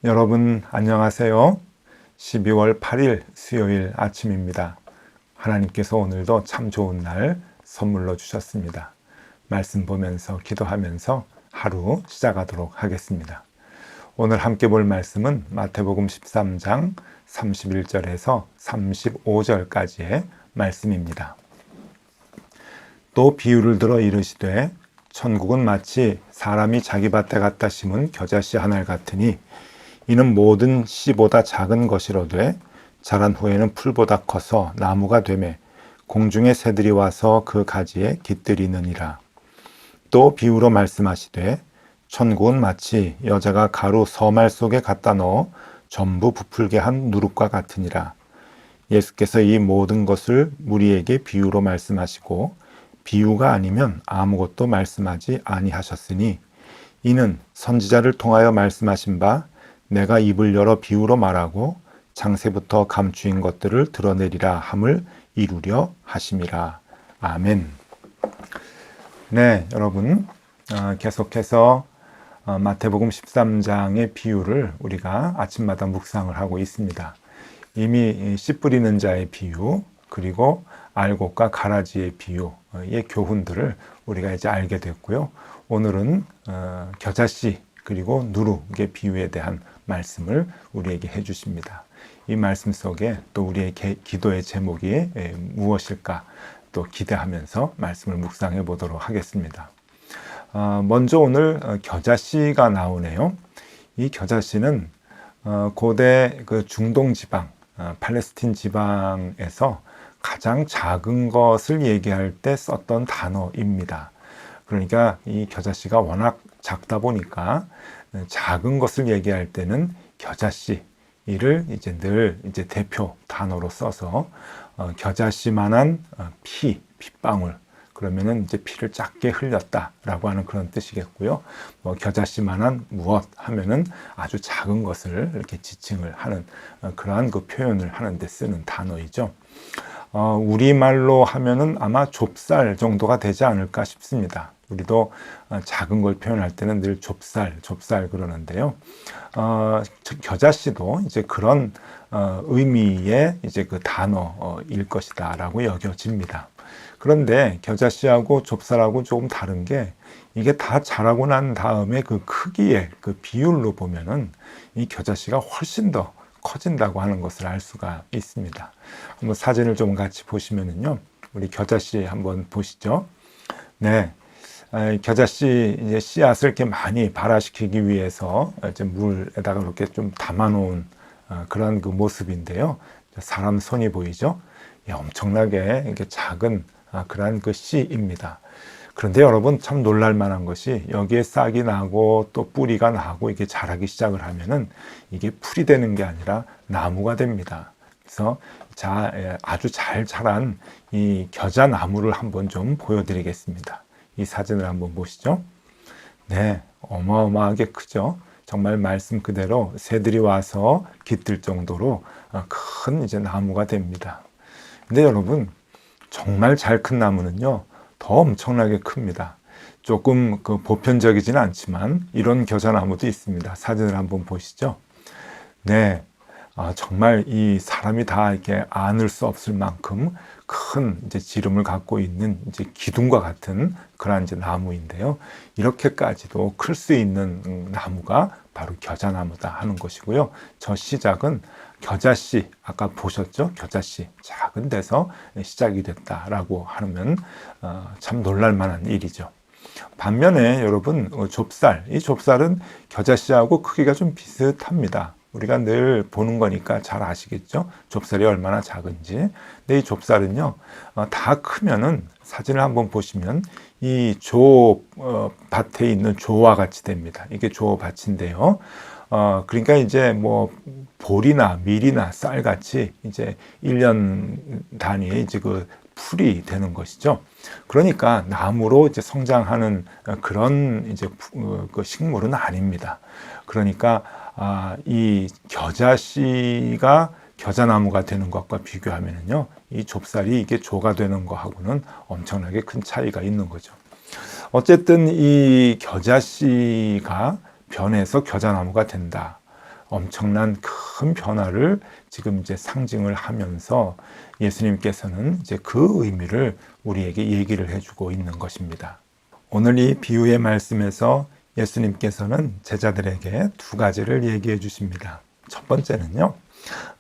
여러분 안녕하세요. 12월 8일 수요일 아침입니다. 하나님께서 오늘도 참 좋은 날 선물로 주셨습니다. 말씀 보면서 기도하면서 하루 시작하도록 하겠습니다. 오늘 함께 볼 말씀은 마태복음 13장 31절에서 35절까지의 말씀입니다. 또 비유를 들어 이르시되 천국은 마치 사람이 자기 밭에 갖다 심은 겨자씨 한 알 같으니 이는 모든 씨보다 작은 것이로되 자란 후에는 풀보다 커서 나무가 되매 공중의 새들이 와서 그 가지에 깃들이느니라. 또 비유로 말씀하시되 천국은 마치 여자가 가루 서말 속에 갖다 넣어 전부 부풀게 한 누룩과 같으니라. 예수께서 이 모든 것을 무리에게 비유로 말씀하시고 비유가 아니면 아무것도 말씀하지 아니하셨으니 이는 선지자를 통하여 말씀하신 바 내가 입을 열어 비유로 말하고 창세부터 감추인 것들을 드러내리라 함을 이루려 하심이라. 아멘. 네, 여러분 계속해서 마태복음 13장의 비유를 우리가 아침마다 묵상을 하고 있습니다. 이미 씨 뿌리는 자의 비유, 그리고 알곡과 가라지의 비유의 교훈들을 우리가 이제 알게 됐고요. 오늘은 겨자씨 그리고 누룩의 비유에 대한 말씀을 우리에게 해주십니다. 이 말씀 속에 또 우리의 기도의 제목이 무엇일까 또 기대하면서 말씀을 묵상해 보도록 하겠습니다. 먼저 오늘 겨자씨가 나오네요. 이 겨자씨는 고대 그 중동 지방, 팔레스틴 지방에서 가장 작은 것을 얘기할 때 썼던 단어입니다. 그러니까 이 겨자씨가 워낙 작다 보니까 작은 것을 얘기할 때는 겨자씨를 이제 늘 이제 대표 단어로 써서 겨자씨만한 핏방울, 그러면은 이제 피를 작게 흘렸다라고 하는 그런 뜻이겠고요. 뭐 겨자씨만한 무엇 하면은 아주 작은 것을 이렇게 지칭을 하는 그러한 그 표현을 하는데 쓰는 단어이죠. 우리말로 하면은 아마 좁쌀 정도가 되지 않을까 싶습니다. 우리도 작은 걸 표현할 때는 늘 좁쌀 그러는데요. 겨자씨도 이제 그런 의미의 이제 그 단어일 것이다라고 여겨집니다. 그런데 겨자씨하고 좁쌀하고 조금 다른 게 이게 다 자라고 난 다음에 그 크기의 그 비율로 보면은 이 겨자씨가 훨씬 더 커진다고 하는 것을 알 수가 있습니다. 한번 사진을 좀 같이 보시면은요, 우리 겨자씨 한번 보시죠. 네. 겨자씨 이제 씨앗을 이렇게 많이 발화시키기 위해서 이제 물에다가 이렇게 좀 담아놓은 그런 그 모습인데요. 사람 손이 보이죠? 엄청나게 이렇게 작은 그런 그 씨입니다. 그런데 여러분 참 놀랄 만한 것이 여기에 싹이 나고 또 뿌리가 나고 이게 자라기 시작을 하면은 이게 풀이 되는 게 아니라 나무가 됩니다. 그래서 아주 잘 자란 이 겨자나무를 한번 좀 보여드리겠습니다. 이 사진을 한번 보시죠. 네, 어마어마하게 크죠. 정말 말씀 그대로 새들이 와서 깃들 정도로 큰 이제 나무가 됩니다. 근데 여러분 정말 잘 큰 나무는요 더 엄청나게 큽니다. 조금 그 보편적이지는 않지만 이런 겨자나무도 있습니다. 사진을 한번 보시죠. 네, 정말 이 사람이 다 이렇게 안을 수 없을 만큼 큰 이제 지름을 갖고 있는 이제 기둥과 같은 그런 이제 나무인데요. 이렇게까지도 클 수 있는 나무가 바로 겨자나무다 하는 것이고요. 저 시작은 겨자씨, 아까 보셨죠? 겨자씨, 작은 데서 시작이 됐다라고 하면 참 놀랄 만한 일이죠. 반면에 여러분 좁쌀, 이 좁쌀은 겨자씨하고 크기가 좀 비슷합니다. 우리가 늘 보는 거니까 잘 아시겠죠? 좁쌀이 얼마나 작은지. 근데 이 좁쌀은요, 다 크면은 사진을 한번 보시면 이 밭에 있는 조와 같이 됩니다. 이게 조밭인데요. 그러니까 이제 뭐 보리나 밀이나 쌀같이 이제 1년 단위의 이제 그 풀이 되는 것이죠. 그러니까 나무로 이제 성장하는 그런 이제 그 식물은 아닙니다. 그러니까 이 겨자씨가 겨자나무가 되는 것과 비교하면요, 이 좁쌀이 이게 조가 되는 것하고는 엄청나게 큰 차이가 있는 거죠. 어쨌든 이 겨자씨가 변해서 겨자나무가 된다. 엄청난 큰 변화를 지금 이제 상징을 하면서 예수님께서는 이제 그 의미를 우리에게 얘기를 해주고 있는 것입니다. 오늘 이 비유의 말씀에서 예수님께서는 제자들에게 두 가지를 얘기해 주십니다. 첫 번째는요,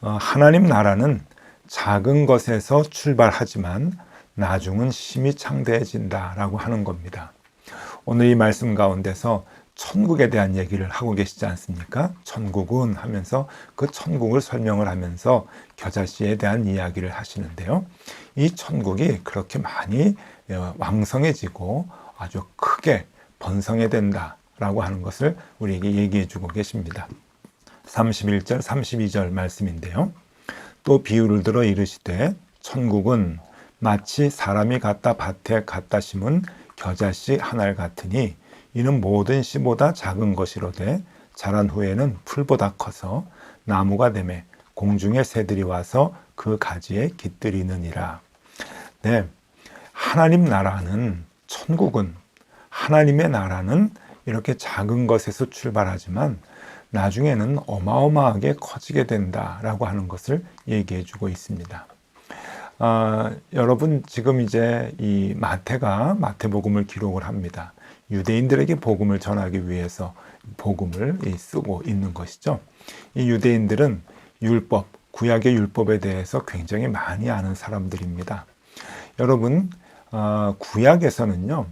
하나님 나라는 작은 것에서 출발하지만 나중은 심히 창대해진다라고 하는 겁니다. 오늘 이 말씀 가운데서 천국에 대한 얘기를 하고 계시지 않습니까? 천국은 하면서 그 천국을 설명을 하면서 겨자씨에 대한 이야기를 하시는데요. 이 천국이 그렇게 많이 왕성해지고 아주 크게 번성해 된다라고 하는 것을 우리에게 얘기해 주고 계십니다. 31절, 32절 말씀인데요. 또 비유를 들어 이르시되 천국은 마치 사람이 갖다 밭에 갖다 심은 겨자씨 한 알 같으니 이는 모든 씨보다 작은 것이로되 자란 후에는 풀보다 커서 나무가 되매 공중의 새들이 와서 그 가지에 깃들이느니라. 네, 하나님 나라는, 천국은, 하나님의 나라는 이렇게 작은 것에서 출발하지만 나중에는 어마어마하게 커지게 된다라고 하는 것을 얘기해 주고 있습니다. 여러분, 지금 이제 이 마태가 마태복음을 기록을 합니다. 유대인들에게 복음을 전하기 위해서 복음을 쓰고 있는 것이죠. 이 유대인들은 율법, 구약의 율법에 대해서 굉장히 많이 아는 사람들입니다. 여러분, 구약에서는요,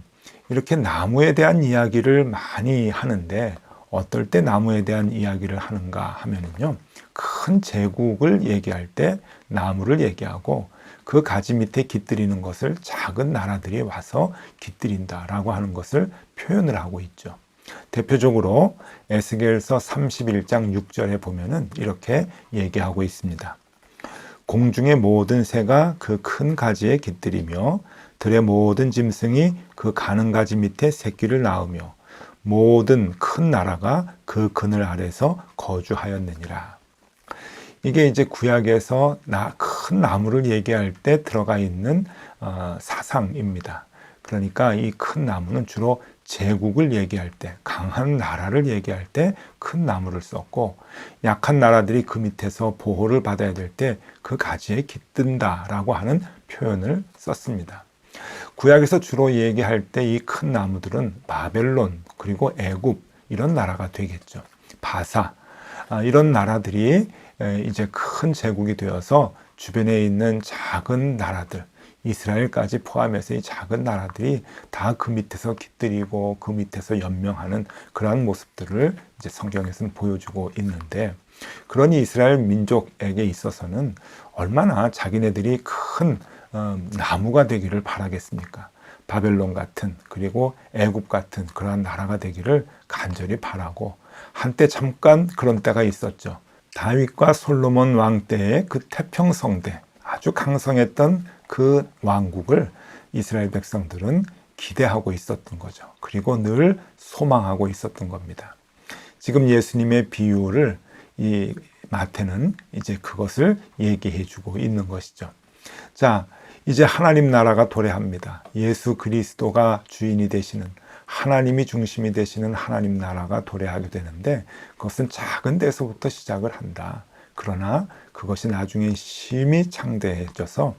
이렇게 나무에 대한 이야기를 많이 하는데 어떨 때 나무에 대한 이야기를 하는가 하면은요, 큰 제국을 얘기할 때 나무를 얘기하고 그 가지 밑에 깃들이는 것을 작은 나라들이 와서 깃들인다라고 하는 것을 표현을 하고 있죠. 대표적으로 에스겔서 31장 6절에 보면은 이렇게 얘기하고 있습니다. 공중의 모든 새가 그 큰 가지에 깃들이며 들의 모든 짐승이 그 가는 가지 밑에 새끼를 낳으며 모든 큰 나라가 그 그늘 아래서 거주하였느니라. 이게 이제 구약에서 큰 나무를 얘기할 때 들어가 있는 사상입니다. 그러니까 이 큰 나무는 주로 제국을 얘기할 때, 강한 나라를 얘기할 때 큰 나무를 썼고, 약한 나라들이 그 밑에서 보호를 받아야 될 때 그 가지에 깃든다라고 하는 표현을 썼습니다. 구약에서 주로 얘기할 때 이 큰 나무들은 바벨론, 그리고 애굽, 이런 나라가 되겠죠. 바사, 이런 나라들이 이제 큰 제국이 되어서 주변에 있는 작은 나라들, 이스라엘까지 포함해서 이 작은 나라들이 다 그 밑에서 깃들이고 그 밑에서 연명하는 그러한 모습들을 이제 성경에서는 보여주고 있는데, 그러니 이스라엘 민족에게 있어서는 얼마나 자기네들이 큰 나무가 되기를 바라겠습니까? 바벨론 같은, 그리고 애굽 같은 그러한 나라가 되기를 간절히 바라고, 한때 잠깐 그런 때가 있었죠. 다윗과 솔로몬 왕 때의 그 태평성대, 아주 강성했던 그 왕국을 이스라엘 백성들은 기대하고 있었던 거죠. 그리고 늘 소망하고 있었던 겁니다. 지금 예수님의 비유를 이 마태는 이제 그것을 얘기해 주고 있는 것이죠. 자, 이제 하나님 나라가 도래합니다. 예수 그리스도가 주인이 되시는, 하나님이 중심이 되시는 하나님 나라가 도래하게 되는데, 그것은 작은 데서부터 시작을 한다. 그러나 그것이 나중에 심히 창대해져서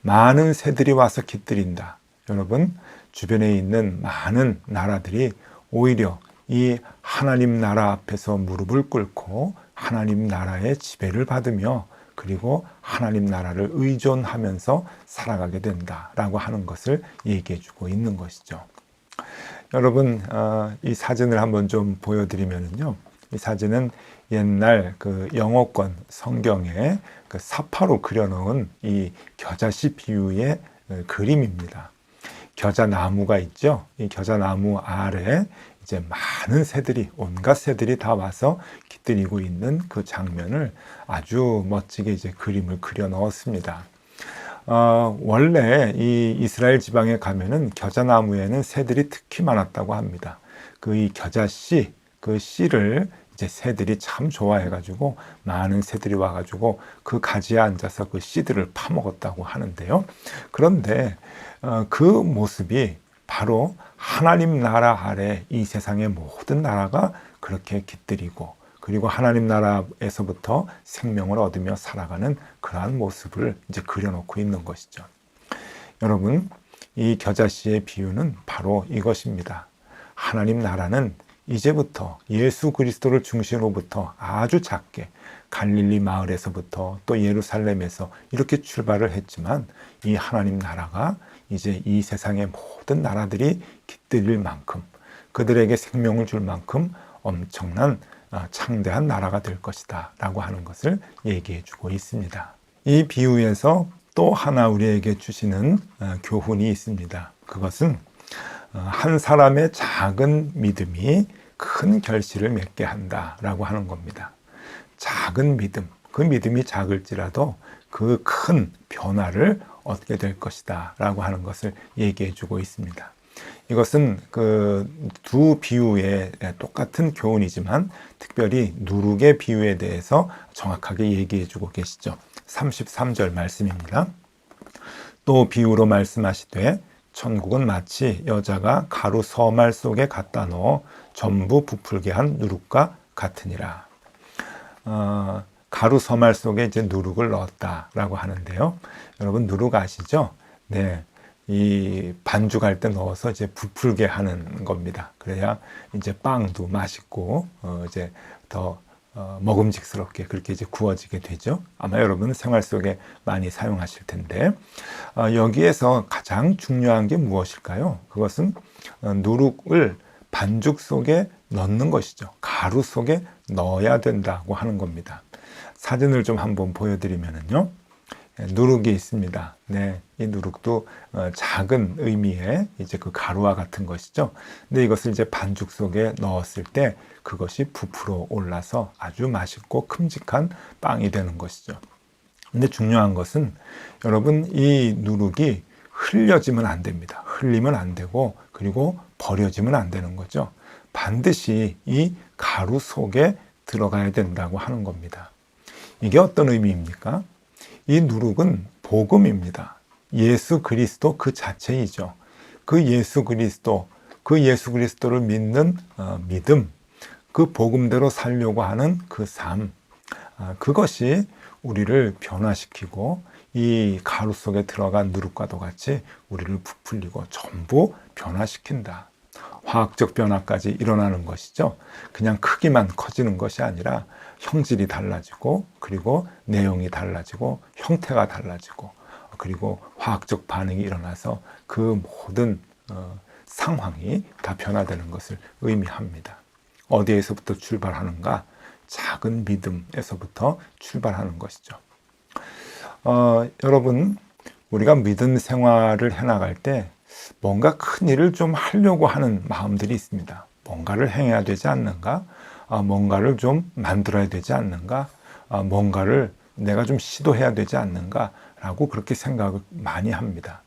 많은 새들이 와서 깃들인다. 여러분, 주변에 있는 많은 나라들이 오히려 이 하나님 나라 앞에서 무릎을 꿇고 하나님 나라의 지배를 받으며, 그리고 하나님 나라를 의존하면서 살아가게 된다라고 하는 것을 얘기해 주고 있는 것이죠. 여러분, 이 사진을 한번 좀 보여드리면요, 이 사진은 옛날 그 영어권 성경에 그 사파로 그려놓은 이 겨자씨 비유의 그림입니다. 겨자나무가 있죠. 이 겨자나무 아래 이제 많은 새들이, 온갖 새들이 다 와서 깃들이고 있는 그 장면을 아주 멋지게 이제 그림을 그려 넣었습니다. 원래 이 이스라엘 지방에 가면은 겨자나무에는 새들이 특히 많았다고 합니다. 그 이 겨자씨, 그 씨를 이제 새들이 참 좋아해가지고 많은 새들이 와가지고 그 가지에 앉아서 그 씨들을 파먹었다고 하는데요. 그런데 그 모습이 바로 하나님 나라 아래 이 세상의 모든 나라가 그렇게 깃들이고, 그리고 하나님 나라에서부터 생명을 얻으며 살아가는 그러한 모습을 이제 그려놓고 있는 것이죠. 여러분, 이 겨자씨의 비유는 바로 이것입니다. 하나님 나라는 이제부터 예수 그리스도를 중심으로부터 아주 작게 갈릴리 마을에서부터 또 예루살렘에서 이렇게 출발을 했지만, 이 하나님 나라가 이제 이 세상의 모든 나라들이 깃들일 만큼, 그들에게 생명을 줄 만큼 엄청난 창대한 나라가 될 것이다 라고 하는 것을 얘기해 주고 있습니다. 이 비유에서 또 하나 우리에게 주시는 교훈이 있습니다. 그것은 한 사람의 작은 믿음이 큰 결실을 맺게 한다라고 하는 겁니다. 작은 믿음, 그 믿음이 작을지라도 그 큰 변화를 얻게 될 것이다 라고 하는 것을 얘기해 주고 있습니다. 이것은 그 두 비유의 똑같은 교훈이지만 특별히 누룩의 비유에 대해서 정확하게 얘기해 주고 계시죠. 33절 말씀입니다. 또 비유로 말씀하시되 천국은 마치 여자가 가루 서말 속에 갖다 넣어 전부 부풀게 한 누룩과 같으니라. 가루 서말 속에 이제 누룩을 넣었다라고 하는데요. 여러분, 누룩 아시죠? 네. 이 반죽할 때 넣어서 이제 부풀게 하는 겁니다. 그래야 이제 빵도 맛있고 이제 더 먹음직스럽게 그렇게 이제 구워지게 되죠. 아마 여러분은 생활 속에 많이 사용하실 텐데, 여기에서 가장 중요한 게 무엇일까요? 그것은 누룩을 반죽 속에 넣는 것이죠. 가루 속에 넣어야 된다고 하는 겁니다. 사진을 좀 한번 보여드리면요. 누룩이 있습니다. 네, 이 누룩도 작은 의미의 이제 그 가루와 같은 것이죠. 근데 이것을 이제 반죽 속에 넣었을 때 그것이 부풀어 올라서 아주 맛있고 큼직한 빵이 되는 것이죠. 근데 중요한 것은 여러분, 이 누룩이 흘려지면 안 됩니다. 흘리면 안 되고, 그리고 버려지면 안 되는 거죠. 반드시 이 가루 속에 들어가야 된다고 하는 겁니다. 이게 어떤 의미입니까? 이 누룩은 복음입니다. 예수 그리스도 그 자체이죠. 그 예수 그리스도를 믿는 믿음, 그 복음대로 살려고 하는 그 삶, 그것이 우리를 변화시키고 이 가루 속에 들어간 누룩과도 같이 우리를 부풀리고 전부 변화시킨다. 화학적 변화까지 일어나는 것이죠. 그냥 크기만 커지는 것이 아니라 형질이 달라지고, 그리고 내용이 달라지고, 형태가 달라지고, 그리고 화학적 반응이 일어나서 그 모든 상황이 다 변화되는 것을 의미합니다. 어디에서부터 출발하는가? 작은 믿음에서부터 출발하는 것이죠. 여러분, 우리가 믿음 생활을 해나갈 때 뭔가 큰 일을 좀 하려고 하는 마음들이 있습니다. 뭔가를 행해야 되지 않는가? 뭔가를 좀 만들어야 되지 않는가? 뭔가를 내가 좀 시도해야 되지 않는가? 라고 그렇게 생각을 많이 합니다.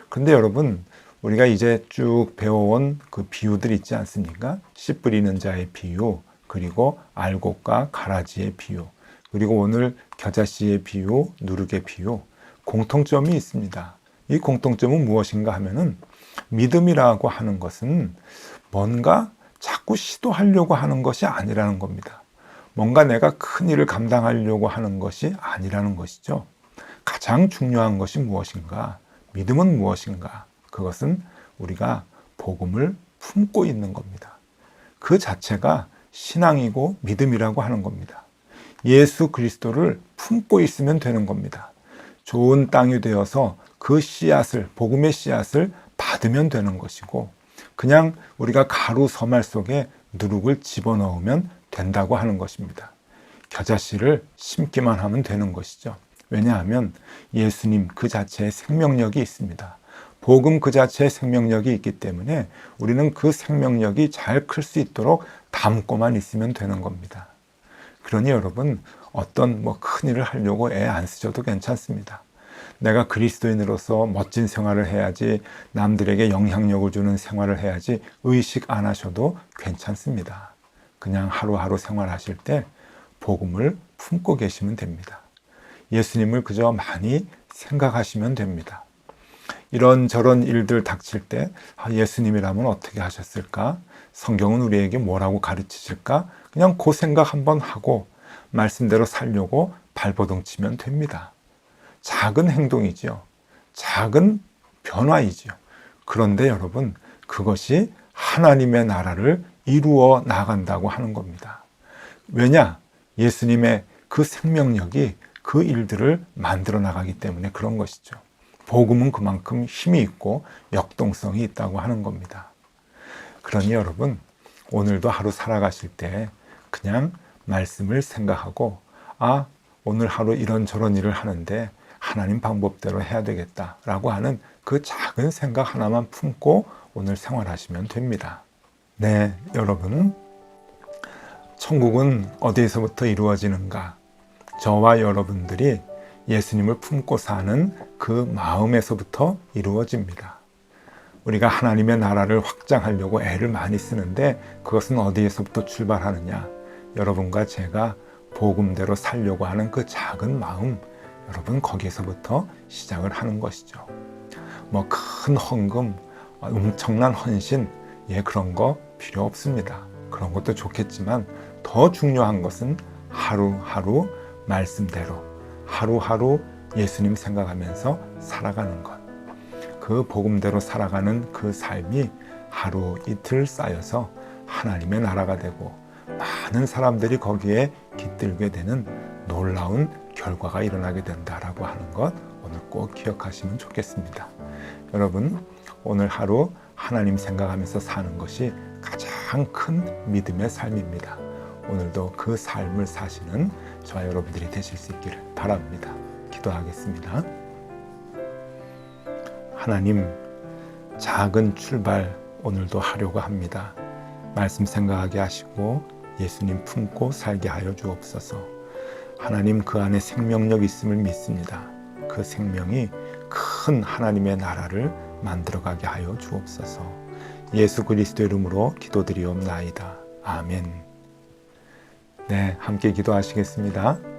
그런데 여러분, 우리가 이제 쭉 배워온 그 비유들 있지 않습니까? 씨 뿌리는 자의 비유, 그리고 알곡과 가라지의 비유, 그리고 오늘 겨자씨의 비유, 누룩의 비유, 공통점이 있습니다. 이 공통점은 무엇인가 하면은, 믿음이라고 하는 것은 뭔가 자꾸 시도하려고 하는 것이 아니라는 겁니다. 뭔가 내가 큰 일을 감당하려고 하는 것이 아니라는 것이죠. 가장 중요한 것이 무엇인가? 믿음은 무엇인가? 그것은 우리가 복음을 품고 있는 겁니다. 그 자체가 신앙이고 믿음이라고 하는 겁니다. 예수 그리스도를 품고 있으면 되는 겁니다. 좋은 땅이 되어서 그 씨앗을, 복음의 씨앗을 받으면 되는 것이고, 그냥 우리가 가루 서말 속에 누룩을 집어넣으면 된다고 하는 것입니다. 겨자씨를 심기만 하면 되는 것이죠. 왜냐하면 예수님 그 자체의 생명력이 있습니다. 복음 그 자체의 생명력이 있기 때문에 우리는 그 생명력이 잘 클 수 있도록 담고만 있으면 되는 겁니다. 그러니 여러분, 어떤 큰 일을 하려고 애 안 쓰셔도 괜찮습니다. 내가 그리스도인으로서 멋진 생활을 해야지, 남들에게 영향력을 주는 생활을 해야지 의식 안 하셔도 괜찮습니다. 그냥 하루하루 생활하실 때 복음을 품고 계시면 됩니다. 예수님을 그저 많이 생각하시면 됩니다. 이런저런 일들 닥칠 때 예수님이라면 어떻게 하셨을까? 성경은 우리에게 뭐라고 가르치실까? 그냥 그 생각 한번 하고 말씀대로 살려고 발버둥 치면 됩니다. 작은 행동이죠. 작은 변화이죠. 그런데 여러분, 그것이 하나님의 나라를 이루어 나간다고 하는 겁니다. 왜냐? 예수님의 그 생명력이 그 일들을 만들어 나가기 때문에 그런 것이죠. 복음은 그만큼 힘이 있고 역동성이 있다고 하는 겁니다. 그러니 여러분, 오늘도 하루 살아가실 때 그냥 말씀을 생각하고 오늘 하루 이런저런 일을 하는데 하나님 방법대로 해야 되겠다라고 하는 그 작은 생각 하나만 품고 오늘 생활하시면 됩니다. 네, 여러분, 천국은 어디에서부터 이루어지는가? 저와 여러분들이 예수님을 품고 사는 그 마음에서부터 이루어집니다. 우리가 하나님의 나라를 확장하려고 애를 많이 쓰는데 그것은 어디에서부터 출발하느냐? 여러분과 제가 복음대로 살려고 하는 그 작은 마음, 여러분 거기에서부터 시작을 하는 것이죠. 뭐 큰 헌금, 엄청난 헌신, 그런 거 필요 없습니다. 그런 것도 좋겠지만 더 중요한 것은 하루하루 말씀대로 하루하루 예수님 생각하면서 살아가는 것. 그 복음대로 살아가는 그 삶이 하루 이틀 쌓여서 하나님의 나라가 되고 많은 사람들이 거기에 깃들게 되는 놀라운 결과가 일어나게 된다라고 하는 것 오늘 꼭 기억하시면 좋겠습니다. 여러분, 오늘 하루 하나님 생각하면서 사는 것이 가장 큰 믿음의 삶입니다. 오늘도 그 삶을 사시는 저와 여러분들이 되실 수 있기를 바랍니다. 기도하겠습니다. 하나님, 작은 출발 오늘도 하려고 합니다. 말씀 생각하게 하시고 예수님 품고 살게 하여 주옵소서. 하나님, 그 안에 생명력이 있음을 믿습니다. 그 생명이 큰 하나님의 나라를 만들어가게 하여 주옵소서. 예수 그리스도의 이름으로 기도드리옵나이다. 아멘. 네, 함께 기도하시겠습니다.